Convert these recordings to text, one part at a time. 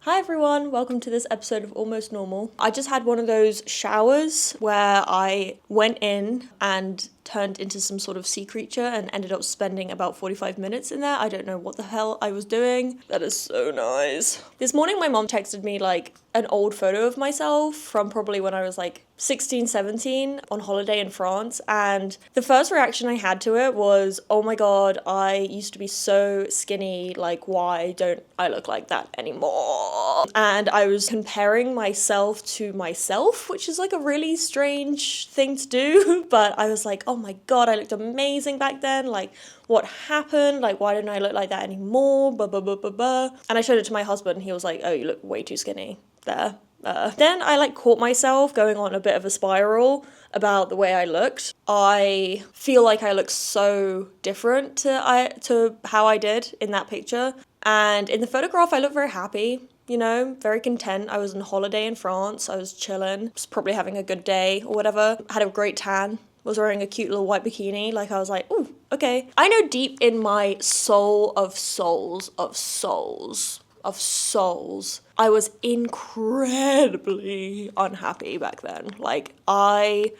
Hi everyone, welcome to this episode of Almost Normal. I just had one of those showers where I went in and turned into some sort of sea creature and ended up spending about 45 minutes in there. I don't know what the hell I was doing. That is so nice. This morning my mom texted me like an old photo of myself from probably when I was like 16, 17 on holiday in France, and the first reaction I had to it was, oh my god, I used to be so skinny, like why don't I look like that anymore? And I was comparing myself to myself, which is like a really strange thing to do, but I was like, oh my god, I looked amazing back then, like what happened, like why don't I look like that anymore, blah blah blah blah blah. And I showed it to my husband and he was like, oh, you look way too skinny there. Then I caught myself going on a bit of a spiral about the way I looked. I feel like I look so different to how I did in that picture. And in the photograph, I look very happy, very content. I was on holiday in France. I was chilling, was probably having a good day or whatever. Had a great tan. Was wearing a cute little white bikini. I was like, ooh, okay. I know deep in my soul of souls, I was incredibly unhappy back then. I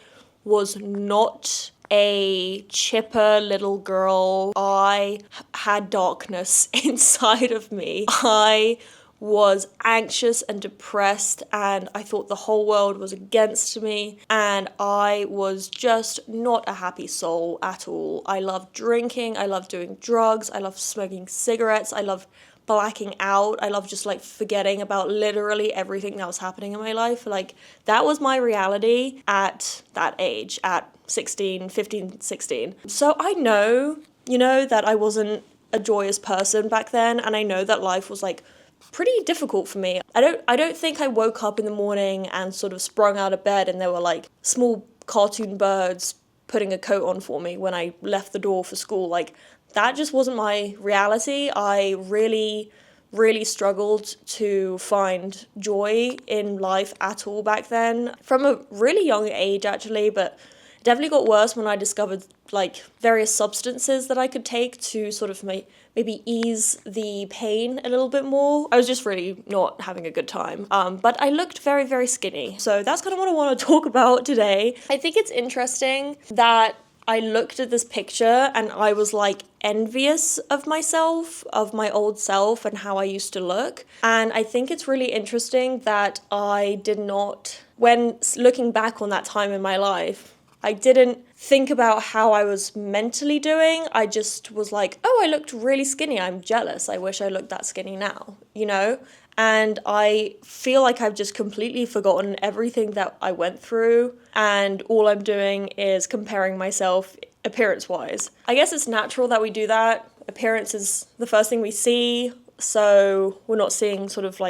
was not a chipper little girl. I had darkness inside of me. I was anxious and depressed, and I thought the whole world was against me, and I was just not a happy soul at all. I loved drinking, I loved doing drugs, I loved smoking cigarettes, I loved blacking out. I love just forgetting about literally everything that was happening in my life. That was my reality at that age, at 16, 15, 16. So I know, that I wasn't a joyous person back then, and I know that life was pretty difficult for me. I don't think I woke up in the morning and sort of sprung out of bed and there were small cartoon birds putting a coat on for me when I left the door for school. That just wasn't my reality. I really, really struggled to find joy in life at all back then. From a really young age, actually, but it definitely got worse when I discovered, various substances that I could take to sort of maybe ease the pain a little bit more. I was just really not having a good time. But I looked very, very skinny. So that's kind of what I want to talk about today. I think it's interesting that I looked at this picture and I was envious of myself, of my old self and how I used to look. And I think it's really interesting that I did not, when looking back on that time in my life, I didn't think about how I was mentally doing. I just was like, oh, I looked really skinny. I'm jealous. I wish I looked that skinny now, And I feel like I've just completely forgotten everything that I went through, and all I'm doing is comparing myself appearance-wise. I guess it's natural that we do that. Appearance is the first thing we see, so we're not seeing sort of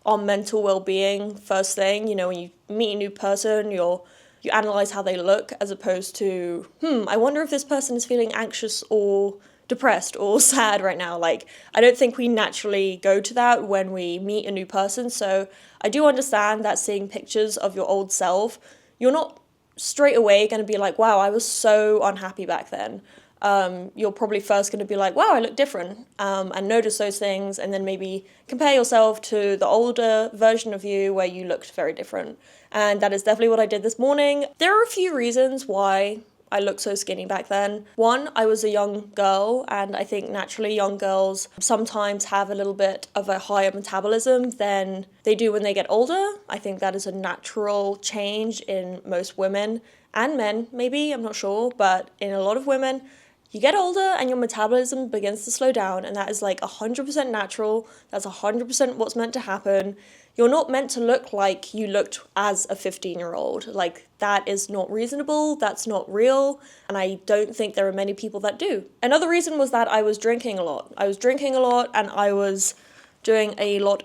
our mental well-being first thing. When you meet a new person, you analyze how they look as opposed to, I wonder if this person is feeling anxious or depressed or sad right now. I don't think we naturally go to that when we meet a new person. So I do understand that seeing pictures of your old self, you're not straight away going to be like, wow, I was so unhappy back then. You're probably first going to be like, wow, I look different, and notice those things, and then maybe compare yourself to the older version of you where you looked very different. And that is definitely what I did this morning. There are a few reasons why I looked so skinny back then. One, I was a young girl, and I think naturally young girls sometimes have a little bit of a higher metabolism than they do when they get older. I think that is a natural change in most women and men, maybe, I'm not sure, but in a lot of women, you get older and your metabolism begins to slow down, and that is 100% natural. That's 100% what's meant to happen. You're not meant to look like you looked as a 15-year-old. That is not reasonable, that's not real, and I don't think there are many people that do. Another reason was that I was drinking a lot. And I was doing a lot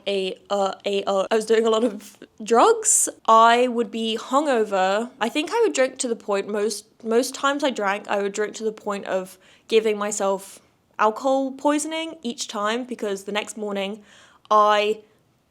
of drugs. I would be hungover. I think I would drink to the point, most times I drank, I would drink to the point of giving myself alcohol poisoning each time, because the next morning I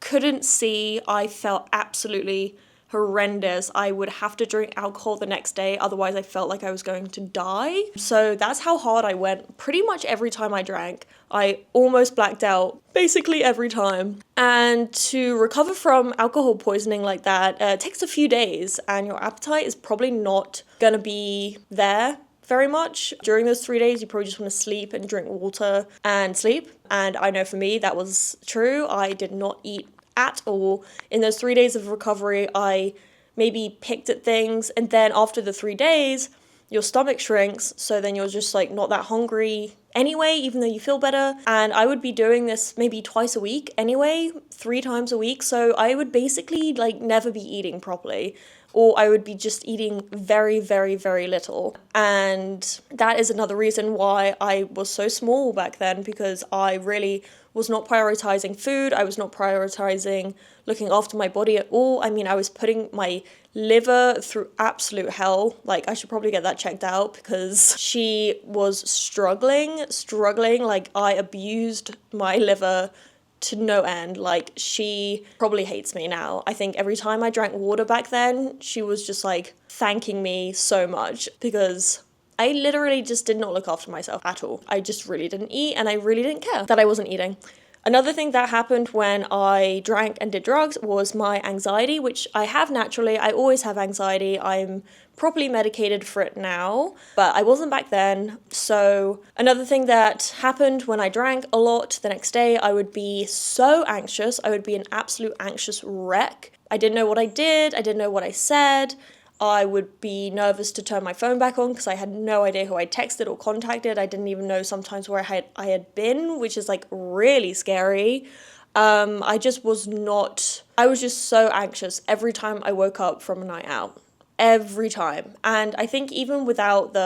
couldn't see. I felt absolutely horrendous. I would have to drink alcohol the next day, otherwise I felt like I was going to die. So that's how hard I went pretty much every time I drank. I almost blacked out basically every time. And to recover from alcohol poisoning like that, it takes a few days, and your appetite is probably not gonna be there very much. During those 3 days, you probably just want to sleep and drink water and sleep. And I know for me, that was true. I did not eat at all. In those 3 days of recovery, I maybe picked at things, and then after the 3 days, your stomach shrinks, so then you're just like not that hungry anyway, even though you feel better. And I would be doing this maybe twice a week anyway, 3 times a week, so I would basically like never be eating properly, or I would be just eating very, very, very little. And that is another reason why I was so small back then, because I really was not prioritizing food. I was not prioritizing looking after my body at all. I mean, I was putting my liver through absolute hell. Like, I should probably get that checked out, because she was struggling. Like, I abused my liver to no end. Like, she probably hates me now. I think every time I drank water back then, she was just like thanking me so much, because I literally just did not look after myself at all. I just really didn't eat, and I really didn't care that I wasn't eating. Another thing that happened when I drank and did drugs was my anxiety, which I have naturally. I always have anxiety. I'm properly medicated for it now, but I wasn't back then. So another thing that happened when I drank a lot, the next day I would be so anxious. I would be an absolute anxious wreck. I didn't know what I did. I didn't know what I said. I would be nervous to turn my phone back on because I had no idea who I texted or contacted. I didn't even know sometimes where I had been, which is like really scary. I was just so anxious every time I woke up from a night out. Every time. And I think even without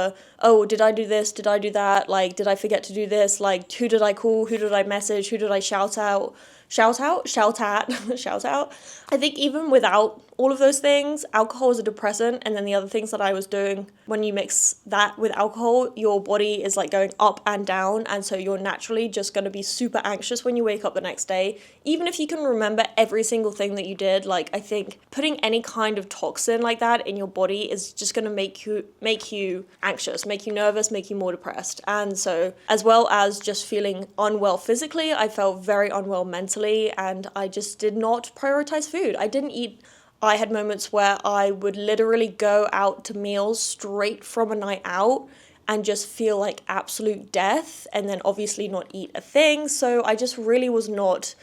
oh, did I do this? Did I do that? Like, did I forget to do this? Like, who did I call? Who did I message? Who did I shout at? Shout out. I think even without all of those things, alcohol is a depressant, and then the other things that I was doing, when you mix that with alcohol, your body is like going up and down, and so you're naturally just going to be super anxious when you wake up the next day. Even if you can remember every single thing that you did, like, I think putting any kind of toxin like that in your body is just going to make you anxious, make you nervous, make you more depressed. And so, as well as just feeling unwell physically, I felt very unwell mentally, and I just did not prioritize food. I didn't eat. I had moments where I would literally go out to meals straight from a night out and just feel like absolute death, and then obviously not eat a thing. So I just really was not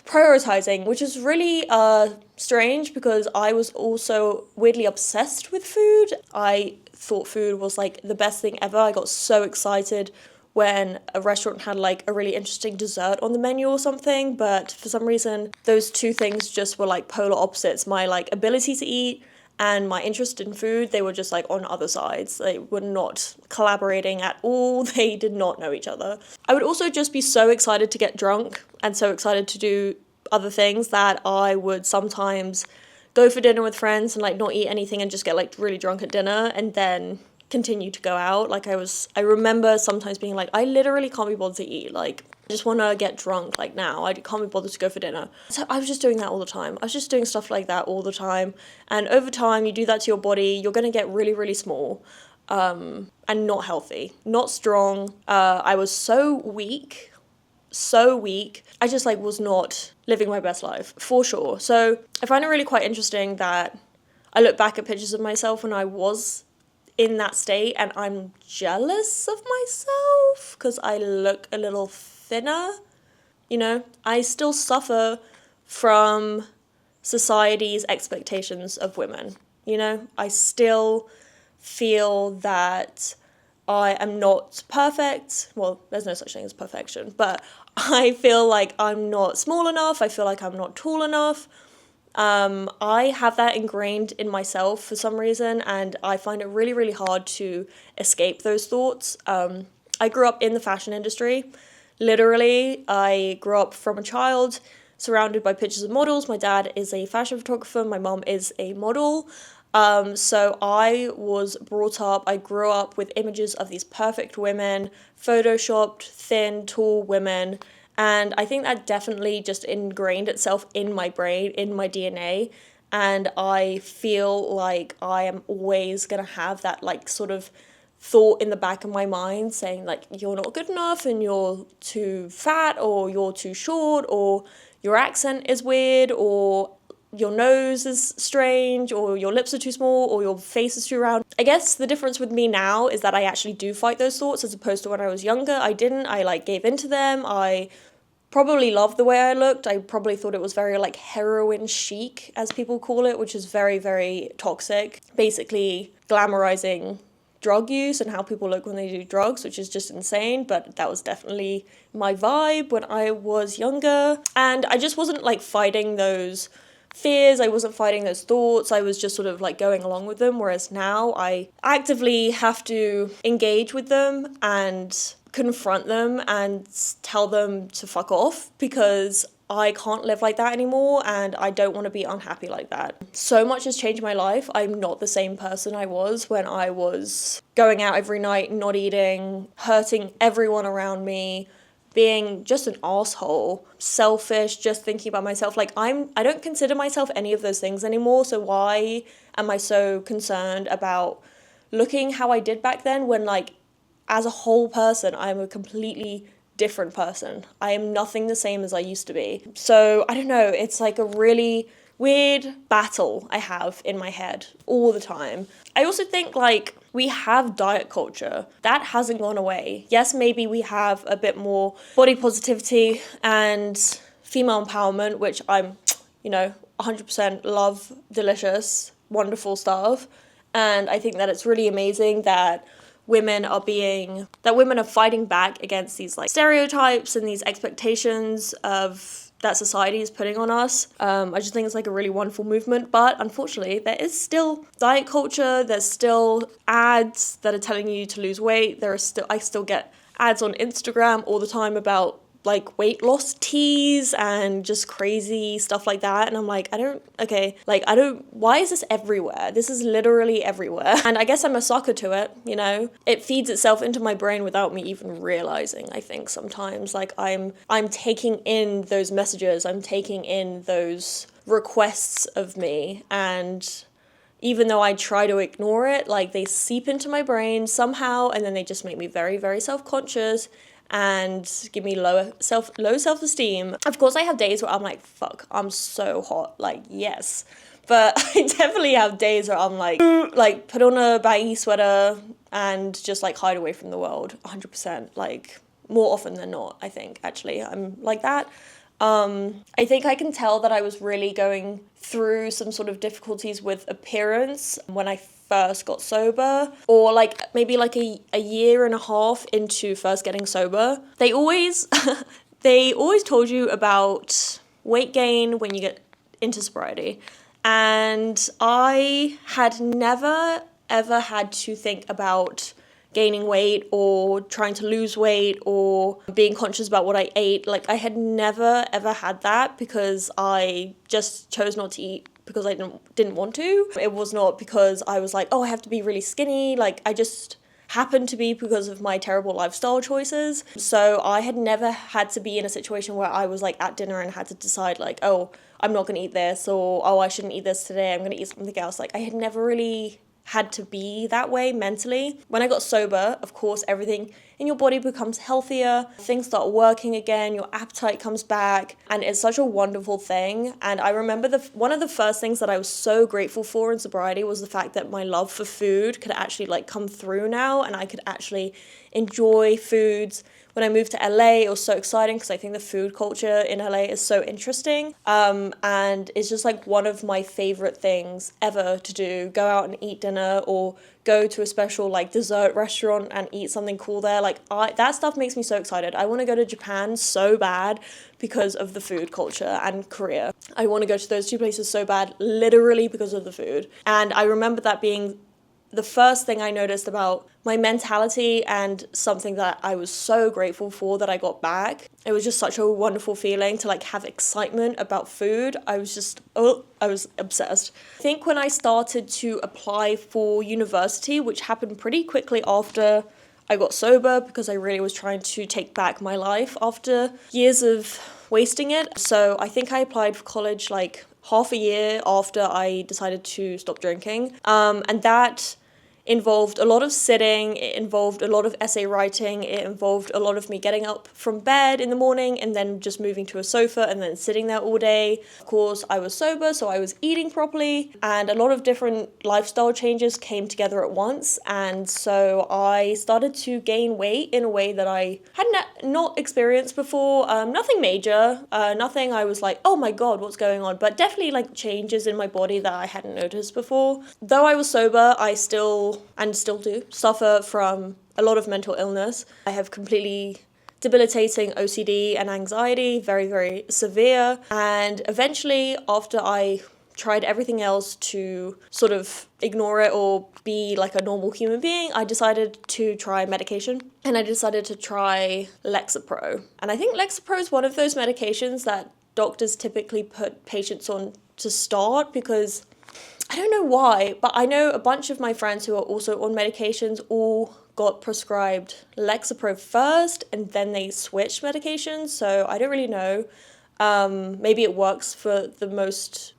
prioritizing, which is really strange, because I was also weirdly obsessed with food. I thought food was like the best thing ever. I got so excited when a restaurant had like a really interesting dessert on the menu or something, but for some reason those two things just were like polar opposites. My like ability to eat and my interest in food, they were just like on other sides. They were not collaborating at all. They did not know each other. I would also just be so excited to get drunk and so excited to do other things that I would sometimes go for dinner with friends and like not eat anything and just get like really drunk at dinner and then continue to go out. Like, I remember sometimes being like, I literally can't be bothered to eat. Like, I just want to get drunk like now. I can't be bothered to go for dinner. So I was just doing that all the time. I was just doing stuff like that all the time. And over time, you do that to your body, you're going to get really, really small, and not healthy, not strong. I was so weak. I just like was not living my best life, for sure. So I find it really quite interesting that I look back at pictures of myself when I was in that state, and I'm jealous of myself because I look a little thinner. You know, I still suffer from society's expectations of women. You know, I still feel that I am not perfect. Well, there's no such thing as perfection, but I feel like I'm not small enough. I feel like I'm not tall enough. I have that ingrained in myself for some reason, and I find it really, really hard to escape those thoughts. I grew up in the fashion industry. Literally, I grew up from a child surrounded by pictures of models. My dad is a fashion photographer. My mom is a model. So I was brought up, I grew up with images of these perfect women, photoshopped, thin, tall women. And I think that definitely just ingrained itself in my brain, in my DNA. And I feel like I am always gonna have that like sort of thought in the back of my mind saying like, you're not good enough and you're too fat or you're too short or your accent is weird or your nose is strange or your lips are too small or your face is too round. I guess the difference with me now is that I actually do fight those thoughts as opposed to when I was younger. I didn't. I like gave into them. I probably loved the way I looked. I probably thought it was very like heroin chic, as people call it, which is very, very toxic. Basically glamorizing drug use and how people look when they do drugs, which is just insane. But that was definitely my vibe when I was younger. And I just wasn't like fighting those fears. I wasn't fighting those thoughts. I was just sort of like going along with them. Whereas now I actively have to engage with them and confront them and tell them to fuck off because I can't live like that anymore and I don't want to be unhappy like that. So much has changed my life. I'm not the same person I was when I was going out every night, not eating, hurting everyone around me, being just an asshole, selfish, just thinking about myself. Like I don't consider myself any of those things anymore. So why am I so concerned about looking how I did back then when like as a whole person, I'm a completely different person. I am nothing the same as I used to be. So I don't know, it's like a really weird battle I have in my head all the time. I also think like we have diet culture. That hasn't gone away. Yes, maybe we have a bit more body positivity and female empowerment, which I'm, 100% love, delicious, wonderful stuff. And I think that it's really amazing that women are fighting back against these like stereotypes and these expectations of that society is putting on us. I just think it's like a really wonderful movement, but unfortunately there is still diet culture. There's still ads that are telling you to lose weight. I still get ads on Instagram all the time about like weight loss teas and just crazy stuff like that. And I'm like, why is this everywhere? This is literally everywhere. And I guess I'm a sucker to it, It feeds itself into my brain without me even realizing, I think sometimes. Like I'm taking in those messages, I'm taking in those requests of me, and even though I try to ignore it, like they seep into my brain somehow, and then they just make me very, very self-conscious and give me low self-esteem. Of course, I have days where I'm like, fuck, I'm so hot, like, yes. But I definitely have days where I'm like put on a baggy sweater and just like hide away from the world, 100%, like more often than not, I think, actually, I'm like that. I think I can tell that I was really going through some sort of difficulties with appearance when I first got sober, or like maybe like a year and a half into first getting sober. They always told you about weight gain when you get into sobriety, and I had never ever had to think about gaining weight or trying to lose weight or being conscious about what I ate. Like I had never ever had that because I just chose not to eat because I didn't want to. It was not because I was like, oh, I have to be really skinny. Like I just happened to be because of my terrible lifestyle choices. So I had never had to be in a situation where I was like at dinner and had to decide like, oh, I'm not gonna eat this, or oh, I shouldn't eat this today, I'm gonna eat something else. Like I had never really had to be that way mentally. When I got sober, of course, everything in your body becomes healthier, things start working again, your appetite comes back, and it's such a wonderful thing. And I remember one of the first things that I was so grateful for in sobriety was the fact that my love for food could actually like come through now, and I could actually enjoy foods. When I moved to LA, it was so exciting because I think the food culture in LA is so interesting. And it's just like one of my favorite things ever to do. Go out and eat dinner or go to a special like dessert restaurant and eat something cool there. Like that stuff makes me so excited. I want to go to Japan so bad because of the food culture, and Korea. I want to go to those two places so bad, literally because of the food. And I remember that being the first thing I noticed about my mentality and something that I was so grateful for that I got back. It was just such a wonderful feeling to like have excitement about food. I was obsessed. I think when I started to apply for university, which happened pretty quickly after I got sober because I really was trying to take back my life after years of wasting it. So I think I applied for college like half a year after I decided to stop drinking. And that involved a lot of sitting, it involved a lot of essay writing, it involved a lot of me getting up from bed in the morning and then just moving to a sofa and then sitting there all day. Of course, I was sober, so I was eating properly, and a lot of different lifestyle changes came together at once, and so I started to gain weight in a way that I had not experienced before. Nothing major, nothing I was like, oh my god, what's going on, but definitely like changes in my body that I hadn't noticed before. Though I was sober, I still do suffer from a lot of mental illness. I have completely debilitating OCD and anxiety, very, very severe. And eventually, after I tried everything else to sort of ignore it or be like a normal human being, I decided to try medication. And I decided to try Lexapro. And I think Lexapro is one of those medications that doctors typically put patients on to start, because I don't know why, but I know a bunch of my friends who are also on medications all got prescribed Lexapro first and then they switched medications, so I don't really know. Maybe it works for most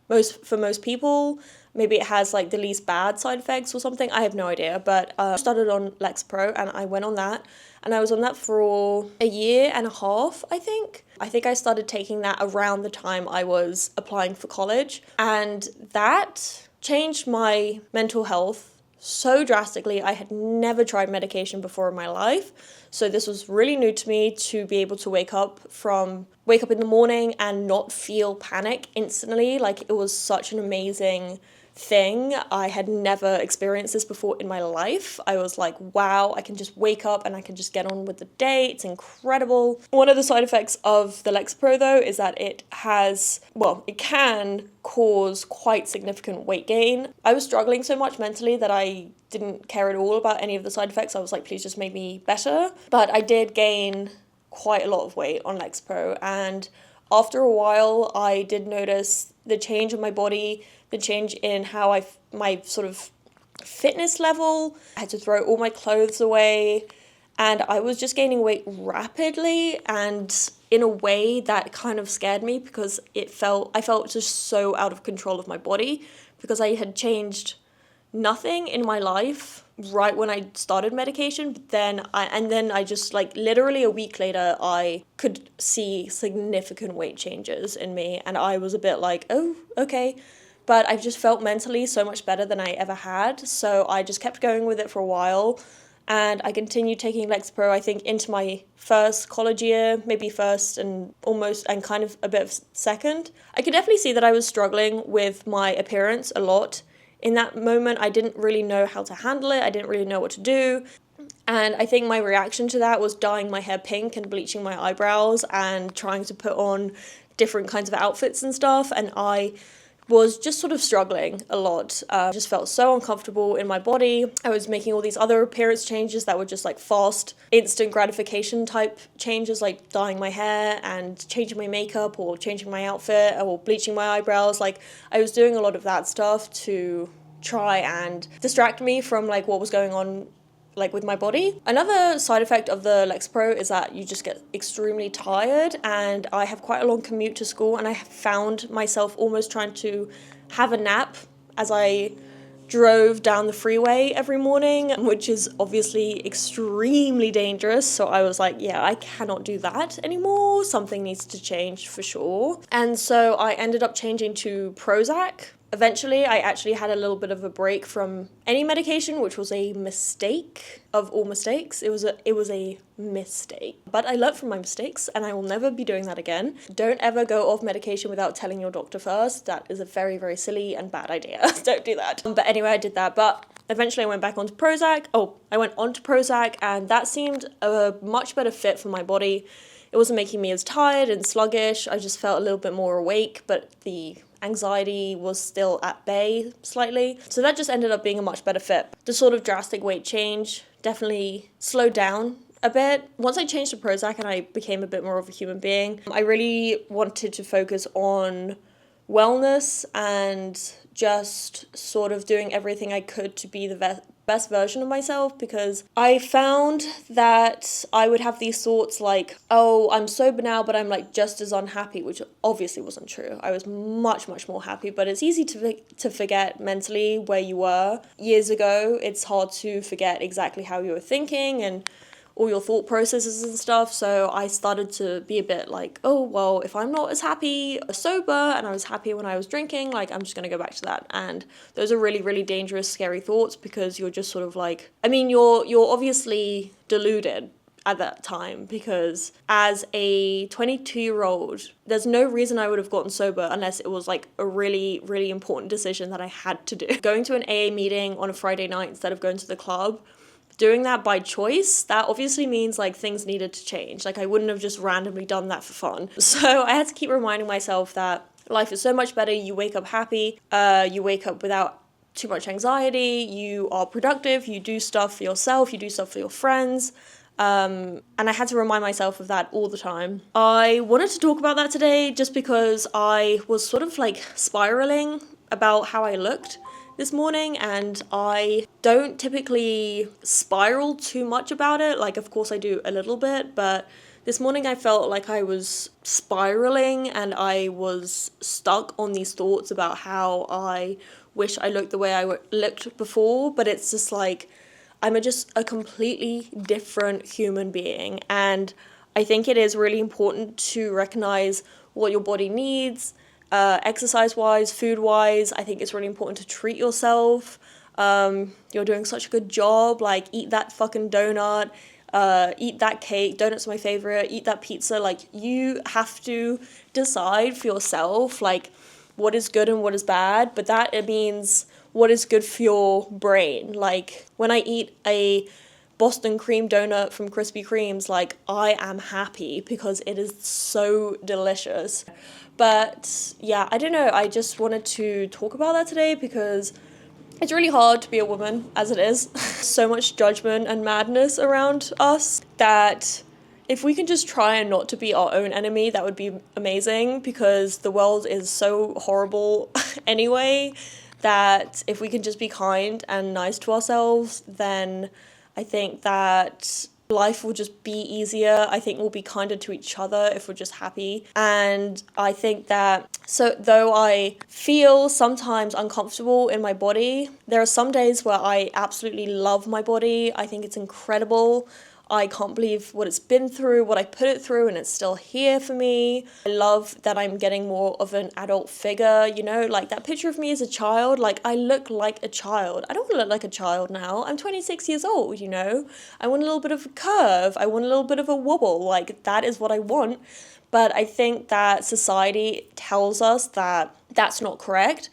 people. Maybe it has like the least bad side effects or something. I have no idea, but I started on Lexapro and I went on that, and I was on that for a year and a half, I think. I think I started taking that around the time I was applying for college, and that changed my mental health so drastically. I had never tried medication before in my life, so this was really new to me, to be able to wake up in the morning and not feel panic instantly. Like, it was such an amazing thing. I had never experienced this before in my life. I was like, wow, I can just wake up and I can just get on with the day. It's incredible. One of the side effects of the Lexapro though is that it can cause quite significant weight gain. I was struggling so much mentally that I didn't care at all about any of the side effects. I was like, please just make me better. But I did gain quite a lot of weight on Lexapro, and after a while I did notice the change in my body, the change in how my sort of fitness level. I had to throw all my clothes away, and I was just gaining weight rapidly and in a way that kind of scared me, because I felt just so out of control of my body, because I had changed nothing in my life right when I started medication, but then I just, like, literally a week later I could see significant weight changes in me, and I was a bit like, oh, okay. But I just felt mentally so much better than I ever had, so I just kept going with it for a while, and I continued taking Lexapro, I think, into my first college year, maybe first and kind of a bit of second. I could definitely see that I was struggling with my appearance a lot. In that moment, I didn't really know how to handle it, I didn't really know what to do, and I think my reaction to that was dyeing my hair pink and bleaching my eyebrows and trying to put on different kinds of outfits and stuff, and I was just sort of struggling a lot. I just felt so uncomfortable in my body. I was making all these other appearance changes that were just like fast, instant gratification type changes, like dyeing my hair and changing my makeup or changing my outfit or bleaching my eyebrows. Like, I was doing a lot of that stuff to try and distract me from like what was going on like with my body. Another side effect of the Lexapro is that you just get extremely tired, and I have quite a long commute to school, and I have found myself almost trying to have a nap as I drove down the freeway every morning, which is obviously extremely dangerous. So I was like, yeah, I cannot do that anymore. Something needs to change for sure. And so I ended up changing to Prozac. Eventually, I actually had a little bit of a break from any medication, which was a mistake of all mistakes. It was a mistake. But I learned from my mistakes, and I will never be doing that again. Don't ever go off medication without telling your doctor first. That is a very, very silly and bad idea. Don't do that. But anyway, I did that. But eventually I went back onto Prozac. I went onto Prozac, and that seemed a much better fit for my body. It wasn't making me as tired and sluggish. I just felt a little bit more awake, but the anxiety was still at bay slightly. So that just ended up being a much better fit. The sort of drastic weight change definitely slowed down a bit. Once I changed to Prozac and I became a bit more of a human being, I really wanted to focus on wellness and just sort of doing everything I could to be the best version of myself, because I found that I would have these thoughts like, oh, I'm sober now, but I'm like just as unhappy, which obviously wasn't true. I was much, much more happy, but it's easy to forget mentally where you were years ago. It's hard to forget exactly how you were thinking and all your thought processes and stuff. So I started to be a bit like, oh, well, if I'm not as happy sober and I was happy when I was drinking, like, I'm just going to go back to that. And those are really, really dangerous, scary thoughts, because you're just sort of like, I mean, you're obviously deluded at that time, because as a 22-year-old, there's no reason I would have gotten sober unless it was like a really, really important decision that I had to do. Going to an AA meeting on a Friday night instead of going to the club, doing that by choice, that obviously means like things needed to change. Like I wouldn't have just randomly done that for fun. So I had to keep reminding myself that life is so much better. You wake up happy, you wake up without too much anxiety, you are productive, you do stuff for yourself, you do stuff for your friends. And I had to remind myself of that all the time. I wanted to talk about that today just because I was sort of like spiraling about how I looked this morning, and I don't typically spiral too much about it. Like, of course I do a little bit, but this morning I felt like I was spiraling and I was stuck on these thoughts about how I wish I looked the way I looked before, but it's just like, I'm just a completely different human being, and I think it is really important to recognize what your body needs, exercise-wise, food-wise. I think it's really important to treat yourself. You're doing such a good job, like, eat that fucking donut, eat that cake, donuts are my favorite, eat that pizza. Like, you have to decide for yourself, like, what is good and what is bad, but that it means what is good for your brain. Like, when I eat a Boston cream donut from Krispy Kreme's, like, I am happy because it is so delicious. But yeah, I don't know, I just wanted to talk about that today because it's really hard to be a woman as it is. So much judgment and madness around us that if we can just try and not to be our own enemy, that would be amazing, because the world is so horrible anyway, that if we can just be kind and nice to ourselves, then I think that life will just be easier. I think we'll be kinder to each other if we're just happy. And I think that, so though I feel sometimes uncomfortable in my body, there are some days where I absolutely love my body. I think it's incredible. I can't believe what it's been through, what I put it through, and it's still here for me. I love that I'm getting more of an adult figure, you know, like that picture of me as a child, like I look like a child. I don't want to look like a child now. I'm 26 years old, you know. I want a little bit of a curve. I want a little bit of a wobble. Like, that is what I want. But I think that society tells us that that's not correct.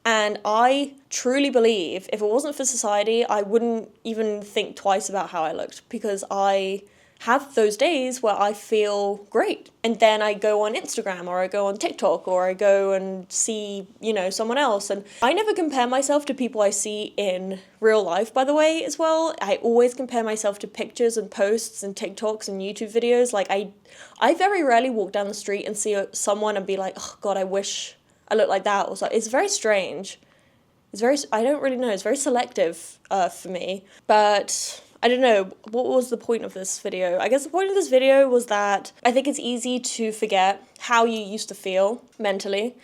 And I truly believe if it wasn't for society, I wouldn't even think twice about how I looked, because I have those days where I feel great. And then I go on Instagram or I go on TikTok or I go and see, you know, someone else. And I never compare myself to people I see in real life, by the way, as well. I always compare myself to pictures and posts and TikToks and YouTube videos. Like, I very rarely walk down the street and see someone and be like, oh God, I wish I look like that. Or so. It's very strange. I don't really know. It's very selective for me. But I don't know. What was the point of this video? I guess the point of this video was that I think it's easy to forget how you used to feel mentally.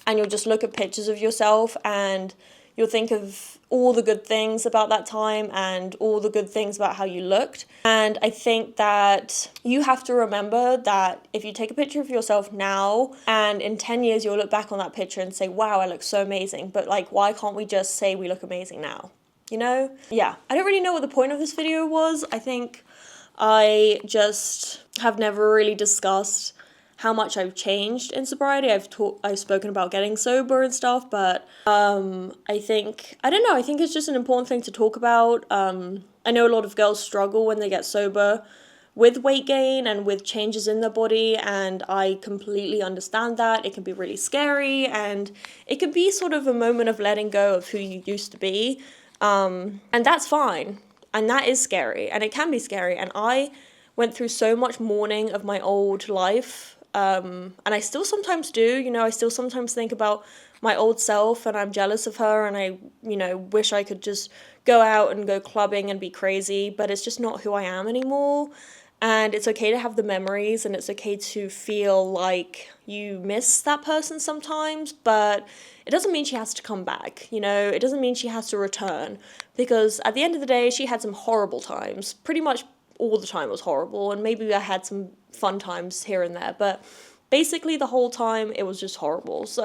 And you'll just look at pictures of yourself and you'll think of all the good things about that time and all the good things about how you looked. And I think that you have to remember that if you take a picture of yourself now and in 10 years you'll look back on that picture and say, wow, I look so amazing. But like, why can't we just say we look amazing now? You know? Yeah, I don't really know what the point of this video was. I think I just have never really discussed how much I've changed in sobriety. I've spoken about getting sober and stuff, but I think it's just an important thing to talk about. I know a lot of girls struggle when they get sober with weight gain and with changes in their body, and I completely understand that. It can be really scary, and it can be sort of a moment of letting go of who you used to be, and that's fine, and that is scary, and it can be scary, and I went through so much mourning of my old life And I still sometimes do, you know, I still sometimes think about my old self and I'm jealous of her and I, you know, wish I could just go out and go clubbing and be crazy, but it's just not who I am anymore. And it's okay to have the memories and it's okay to feel like you miss that person sometimes, but it doesn't mean she has to come back, you know, it doesn't mean she has to return, because at the end of the day, she had some horrible times. Pretty much all the time was horrible, and maybe I had some fun times here and there, but basically the whole time it was just horrible. So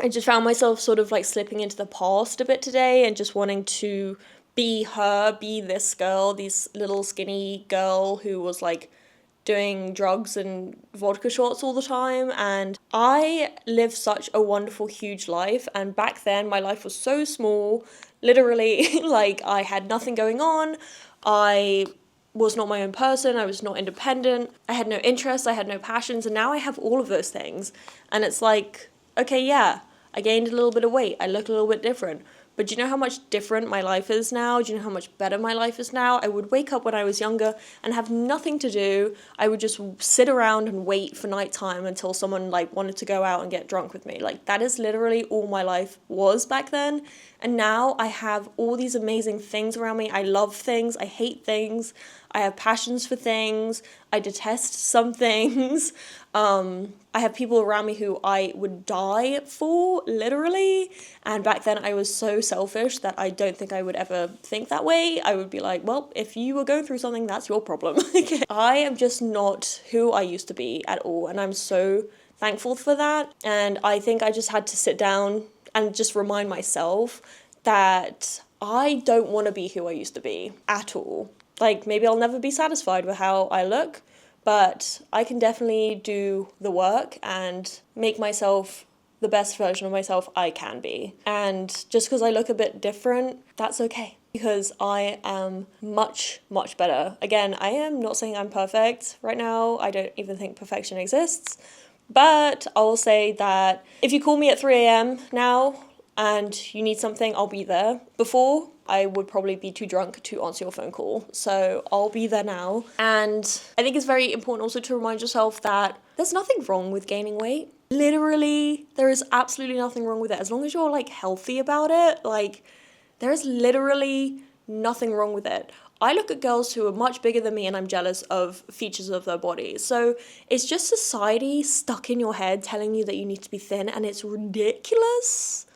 I just found myself sort of like slipping into the past a bit today and just wanting to be her, be this girl, this little skinny girl who was like doing drugs and vodka shots all the time. And I lived such a wonderful, huge life, and back then my life was so small, literally. Like, I had nothing going on, I was not my own person, I was not independent, I had no interests, I had no passions, and now I have all of those things. And it's like, okay, yeah, I gained a little bit of weight, I look a little bit different, but do you know how much different my life is now? Do you know how much better my life is now? I would wake up when I was younger and have nothing to do. I would just sit around and wait for nighttime until someone like wanted to go out and get drunk with me. Like, that is literally all my life was back then. And now I have all these amazing things around me. I love things, I hate things, I have passions for things, I detest some things. I have people around me who I would die for, literally. And back then I was so selfish that I don't think I would ever think that way. I would be like, well, if you were going through something, that's your problem. I am just not who I used to be at all. And I'm so thankful for that. And I think I just had to sit down and just remind myself that I don't want to be who I used to be at all. Like, maybe I'll never be satisfied with how I look, but I can definitely do the work and make myself the best version of myself I can be. And just because I look a bit different, that's okay, because I am much, much better. Again, I am not saying I'm perfect right now. I don't even think perfection exists. But I will say that if you call me at 3 a.m. now and you need something, I'll be there. Before, I would probably be too drunk to answer your phone call. So I'll be there now. And I think it's very important also to remind yourself that there's nothing wrong with gaining weight. Literally, there is absolutely nothing wrong with it. As long as you're like healthy about it, like, there is literally nothing wrong with it. I look at girls who are much bigger than me and I'm jealous of features of their body. So it's just society stuck in your head telling you that you need to be thin, and it's ridiculous.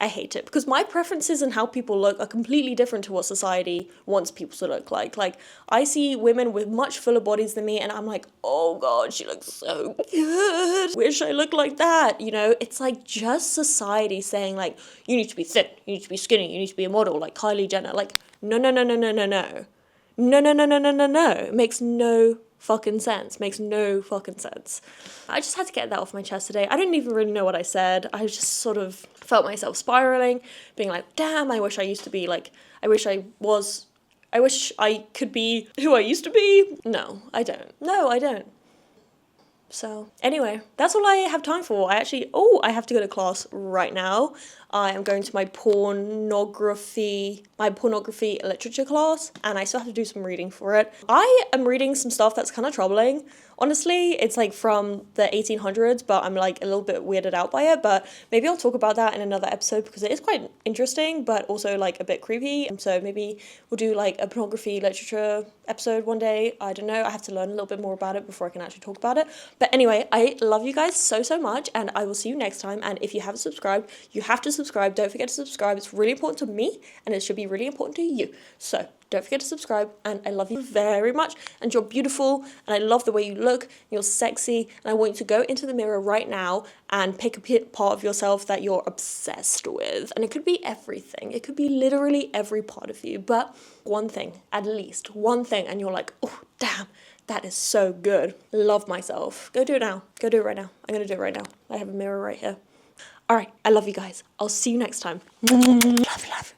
I hate it, because my preferences and how people look are completely different to what society wants people to look like. Like, I see women with much fuller bodies than me and I'm like, oh God, she looks so good. Wish I looked like that. You know, it's like just society saying like, you need to be thin, you need to be skinny, you need to be a model like Kylie Jenner. Like, no. No. It makes no fucking sense. Makes no fucking sense. I just had to get that off my chest today. I didn't even really know what I said. I just sort of felt myself spiraling, being like, damn, I wish I used to be like, I wish I could be who I used to be. No, I don't. So anyway, that's all I have time for. I have to go to class right now. I am going to my pornography literature class, and I still have to do some reading for it. I am reading some stuff that's kind of troubling. Honestly, it's like from the 1800s, but I'm like a little bit weirded out by it, but maybe I'll talk about that in another episode because it is quite interesting, but also like a bit creepy. So maybe we'll do like a pornography literature episode one day. I don't know. I have to learn a little bit more about it before I can actually talk about it. But anyway, I love you guys so, so much, and I will see you next time. And if you haven't subscribed, you have to subscribe. Don't forget to subscribe. It's really important to me, and it should be really important to you. So don't forget to subscribe, and I love you very much, and you're beautiful, and I love the way you look, you're sexy, and I want you to go into the mirror right now and pick a part of yourself that you're obsessed with. And it could be everything. It could be literally every part of you, but one thing, at least one thing, and you're like, oh, damn, that is so good. Love myself. Go do it now. Go do it right now. I'm going to do it right now. I have a mirror right here. All right, I love you guys. I'll see you next time. Love.